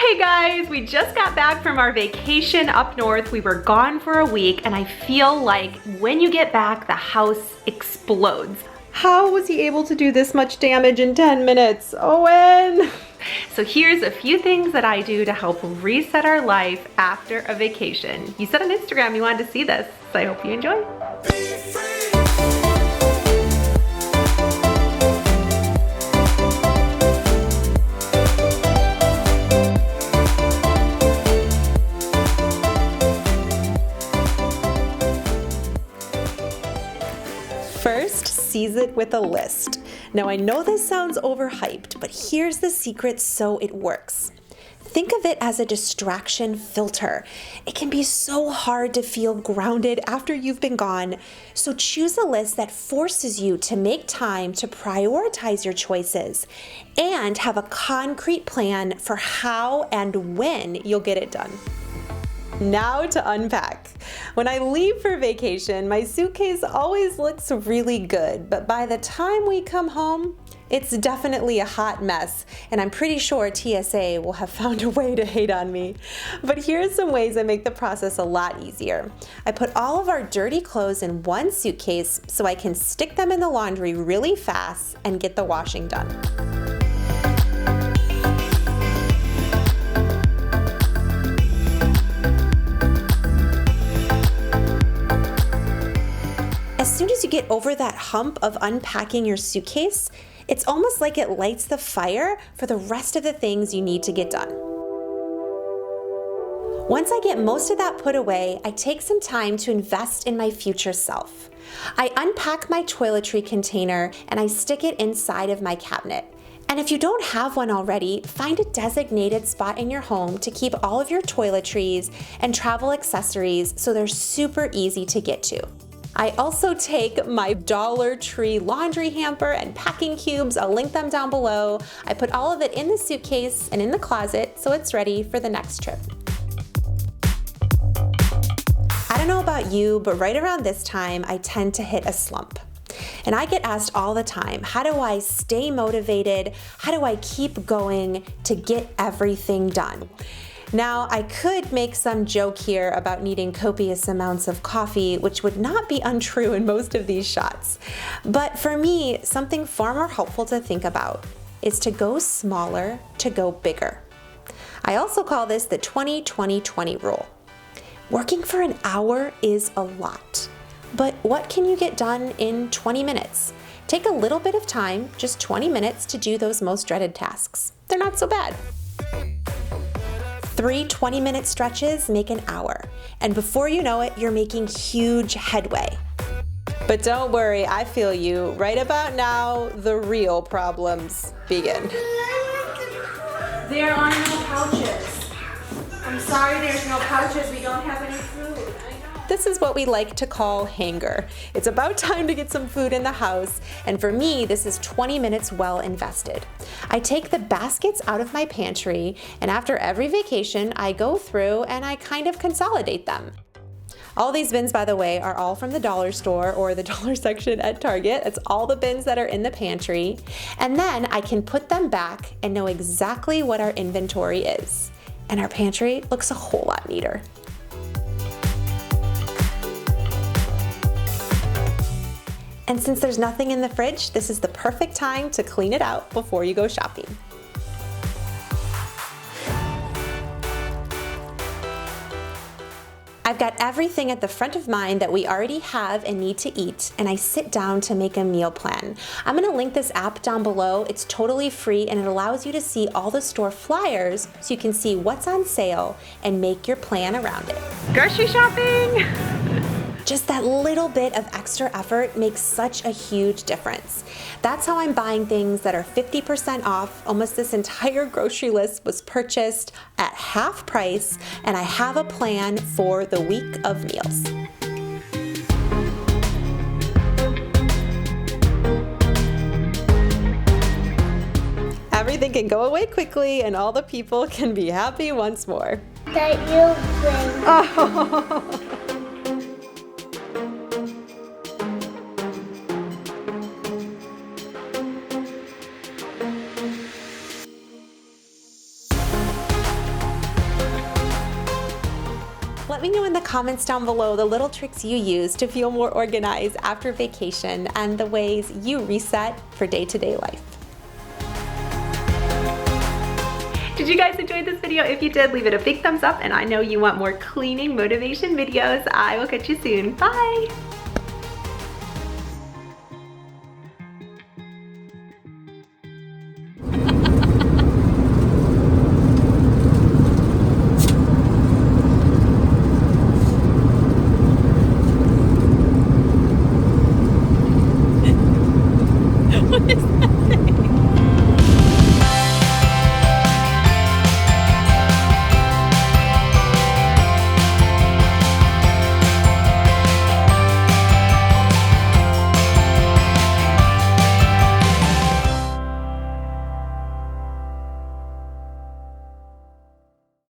Hey guys, we just got back from our vacation up north. We were gone for a week and I feel like when you get back, the house explodes. How was he able to do this much damage in 10 minutes? Owen! So here's a few things that I do to help reset our life after a vacation. You said on Instagram you wanted to see this, so I hope you enjoy. First, seize it with a list. Now I know this sounds overhyped, but here's the secret so it works. Think of it as a distraction filter. It can be so hard to feel grounded after you've been gone. So choose a list that forces you to make time to prioritize your choices and have a concrete plan for how and when you'll get it done. Now to unpack. When I leave for vacation, my suitcase always looks really good, but by the time we come home, it's definitely a hot mess, and I'm pretty sure TSA will have found a way to hate on me. But here's some ways that make the process a lot easier. I put all of our dirty clothes in one suitcase so I can stick them in the laundry really fast and get the washing done. As soon as you get over that hump of unpacking your suitcase, it's almost like it lights the fire for the rest of the things you need to get done. Once I get most of that put away, I take some time to invest in my future self. I unpack my toiletry container and I stick it inside of my cabinet. And if you don't have one already, find a designated spot in your home to keep all of your toiletries and travel accessories so they're super easy to get to. I also take my Dollar Tree laundry hamper and packing cubes. I'll link them down below. I put all of it in the suitcase and in the closet so it's ready for the next trip. I don't know about you, but right around this time, I tend to hit a slump. And I get asked all the time, how do I stay motivated? How do I keep going to get everything done? Now, I could make some joke here about needing copious amounts of coffee, which would not be untrue in most of these shots. But for me, something far more helpful to think about is to go smaller to go bigger. I also call this the 20-20-20 rule. Working for an hour is a lot, but what can you get done in 20 minutes? Take a little bit of time, just 20 minutes, to do those most dreaded tasks. They're not so bad. 3 20-minute stretches make an hour, and before you know it, you're making huge headway. But don't worry, I feel you. Right about now, the real problems begin. There are no pouches. I'm sorry, there's no pouches. We don't have any food. This is what we like to call hanger. It's about time to get some food in the house, and for me, this is 20 minutes well invested. I take the baskets out of my pantry, and after every vacation, I go through and I kind of consolidate them. All these bins, by the way, are all from the dollar store or the dollar section at Target. It's all the bins that are in the pantry. And then I can put them back and know exactly what our inventory is. And our pantry looks a whole lot neater. And since there's nothing in the fridge, this is the perfect time to clean it out before you go shopping. I've got everything at the front of mind that we already have and need to eat, and I sit down to make a meal plan. I'm gonna link this app down below. It's totally free and it allows you to see all the store flyers so you can see what's on sale and make your plan around it. Grocery shopping! Just that little bit of extra effort makes such a huge difference. That's how I'm buying things that are 50% off. Almost this entire grocery list was purchased at half price, and I have a plan for the week of meals. Everything can go away quickly, and all the people can be happy once more. That you bring. Oh. let me know in the comments down below the little tricks you use to feel more organized after vacation and the ways you reset for day-to-day life. Did you guys enjoy this video? If you did, leave it a big thumbs up, and I know you want more cleaning motivation videos. I will catch you soon. Bye!